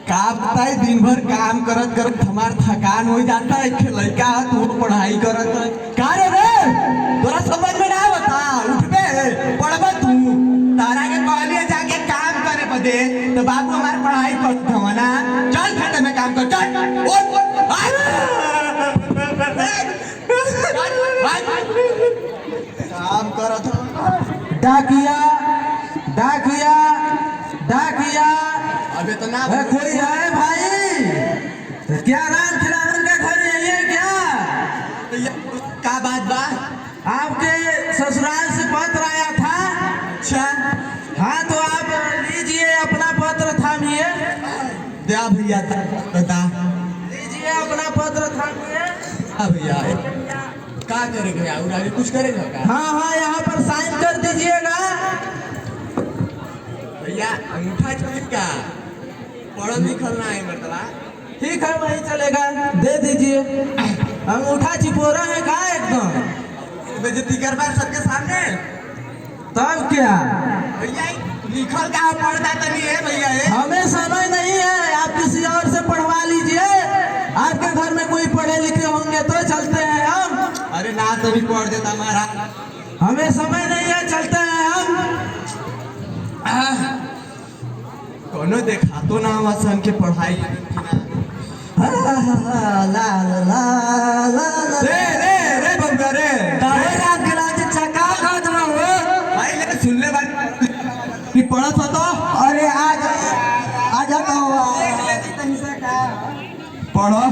का बताए दिन भर काम करत करत हमार थकान हो जाता है। लड़का तू पढ़ाई करत है का रे तोरा समझ में ना बता उठबे पढ़बे तू तारा के कहलिए जाके काम करे बदे तो बाबू हमार पढ़ाई करत हो ना। चल खेत में काम कर चल काम करत हो। डाकिया डाकिया डाकिया अबे तो ना कोई है भाई? तो क्या राम खिलावन का घर यही है क्या? का बात बा? आपके ससुराल से पत्र आया था। अच्छा हाँ तो आप लीजिए अपना पत्र थामिए। क्या भैया बता लीजिए अपना पत्र थामिए। हाँ भैया क्या करेगा और आगे कुछ करेगा क्या? हाँ हाँ यहाँ पर साइन कर दीजिएगा। भैया अंगूठा चलेगा पढ़ल लिखल ना है मतलब। ठीक है वही चलेगा दे दीजिए। अंगूठा चिपोरा है का एकदम बेइज्जती करवा सबके सामने। तब क्या भैया लिखल का पढ़ता तो नहीं है भैया हमें समय नहीं है। आप किसी और से पढ़वा लीजिए। आपके घर में कोई पढ़े लिखे होंगे तो चलते हैं हम। अरे ना तो भी पढ़ देता हमारा। हमें समय नहीं है चलते हैं हम। कोनो देखा तो ना वसन के पढ़ाई ला ला ला ला रे रे रे बंगा रे काहे रात के लाज चका खात रहो भाई ले सुन ले बात कि पढ़त हो तो। अरे आ जाता हुआ पढ़ो।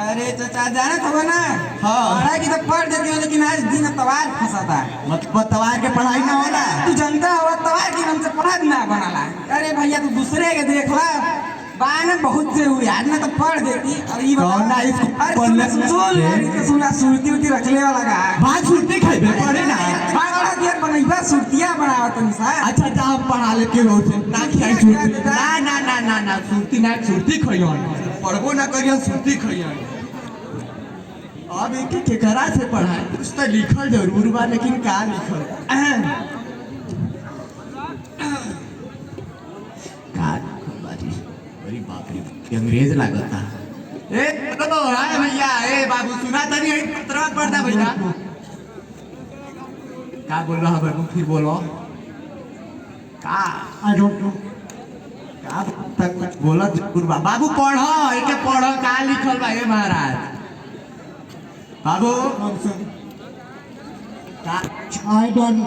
अरे चाचा जाने तो ना हाँ पढ़ाई की तो पढ़ देती हो लेकिन आज दिन तवार फंसाता। मतलब तवार के पढ़ाई ना होला। तू जानता हो तवार की हमसे पढ़ा भी ना बनाला। अरे भैया तू दूसरे के देख ला बाने बहुत से हुई आज ना तो पढ़ देती। और ये कौन ना इसको पढ़ने सुना सुरती उती रखले वाला का बात सुनती खाइबे पढ़े ना बागड़ा दियर बनैबा सुरतिया बनावत तनी सा। अच्छा जा पढ़ा ले के बहुत ना खाई सुरती ना ना ना ना ना सुरती ना सुरती खइयन पढ़बो ना करियन सुरती खइयन। अब एक केकरा से पढ़ाई कुछ तो लिखल जरूर बा लेकिन का लिखल का बारी अरे बाप रे अंग्रेज लागता। ए तो हाय भैया ए बाबू सुना तनी है पत्रवा पढ़ता भैया का बोल रहा है फिर बोलो का आई डोंट नो का तक बोला जरूर बाबू पढ़ो एके पढ़ो का लिखल बा हे महाराज बाबू का आई डोंट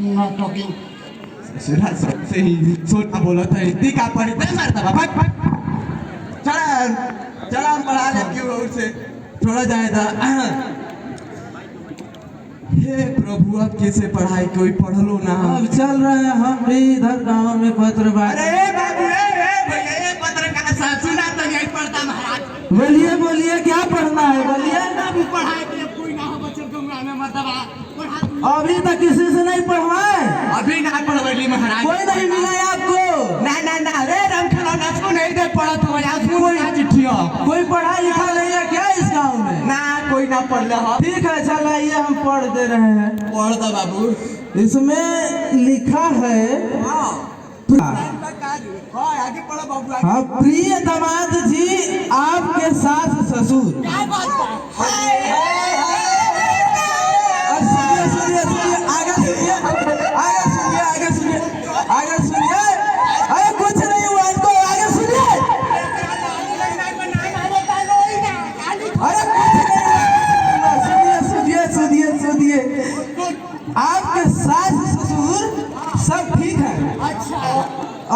नॉट टॉकिंग। सुना सबसे ही छोटा बोला था इतनी का पढ़ी नहीं मारता बाबा। चला चला हम पढ़ा ले क्यों और से थोड़ा जाएगा। हे प्रभु अब कैसे पढ़ाई कोई पढ़ लो ना। अब चल रहे हैं हम भी इधर गांव में पत्र अरे बाबू भैया ये पत्र का साथ सुना तो यही पढ़ता महाराज। बोलिए बोलिए क्या पढ़ना है बोलिए। बाबू पढ़ाई के कोई ना हो बच्चों को में मतलब अभी तक किसी से नहीं पढ़वाए। अभी ना पढ़वली महाराज कोई नहीं मिला है आपको? ना ना ना अरे राम खिलौना को नहीं दे पढ़त हो यार कोई चिट्ठिया कोई पढ़ा लिखा नहीं है क्या इस गांव में? ना कोई ना पढ़ले हो। ठीक है चल आइए हम पढ़ दे रहे हैं। पढ़ दो बाबू। इसमें लिखा है आगे पढ़ो बाबू हाँ प्रिय दामाद जी आपके सास ससुर। सुनिए सुनिए सुनिए आगे सुनिए आगे सुनिए आगे सुनिए आगे सुनिए। अरे कुछ नहीं हुआ इनको आगे सुनिए। अरे कुछ नहीं सुनिए सुनिए सुनिए। आपके सास ससुर सब ठीक है। अच्छा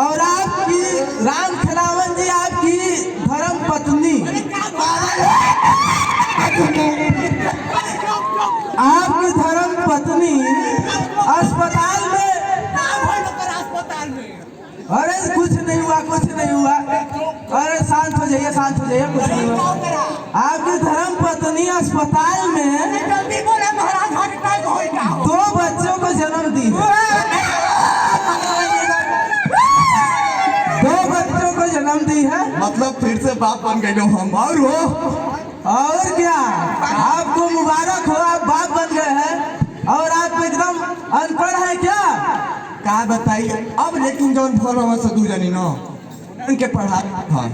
और आपकी राम खिलावन जी आपकी धर्म पत्नी आपकी धर्म पत्नी अस्पताल में। अरे कुछ नहीं हुआ कुछ नहीं हुआ। अरे शांत हो जाइए शांत हो जाइए कुछ नहीं हुआ। आपकी धर्म पत्नी अस्पताल में 2 बच्चों को जन्म दी है। 2 बच्चों को जन्म दी है। मतलब फिर से बाप बन गए हो हम और हो। और क्या आपको मुबारक हो आप बाप बन गए हैं। और आप एकदम अनपढ़ है क्या? का बताइए अब लेकिन जौन फल हम से दू जनी न उनके पढ़ा हाँ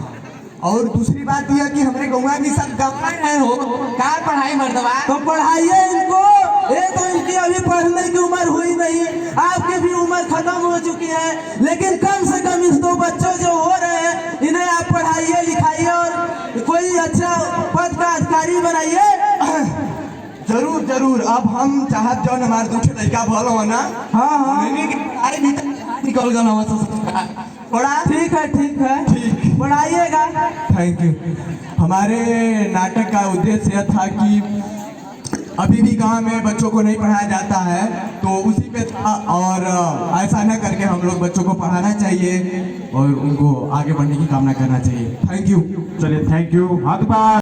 और दूसरी बात यह कि हमारे गौवा की सब गवाह है हो का पढ़ाई मर्दवा तो पढ़ाइए इनको। ये तो इनकी अभी पढ़ने की उम्र हुई नहीं, आपकी भी उम्र खत्म हो चुकी है, लेकिन कम से कम इस दो बच्चों जो हो रहे हैं इन्हें आप पढ़ाइए लिखाइए और कोई अच्छा पद का अधिकारी बनाइए। जरूर जरूर। अब हम चाहत जौन हमारे दूसरे लड़का भलो है ना, हाँ हाँ मैंने कि अरे भीतर निकल गया हमारा पढ़ा। ठीक है ठीक। पढ़ाइएगा। Thank you. हमारे नाटक का उद्देश्य यह था कि अभी भी गांव में बच्चों को नहीं पढ़ाया जाता है, तो उसी पे था और ऐसा न करके हम लोग बच्चों को पढ़ाना चाहिए और उनको आगे बढ़ने की कामना करना चाहिए। Thank you. चलिए थैंक यू। हाथ बार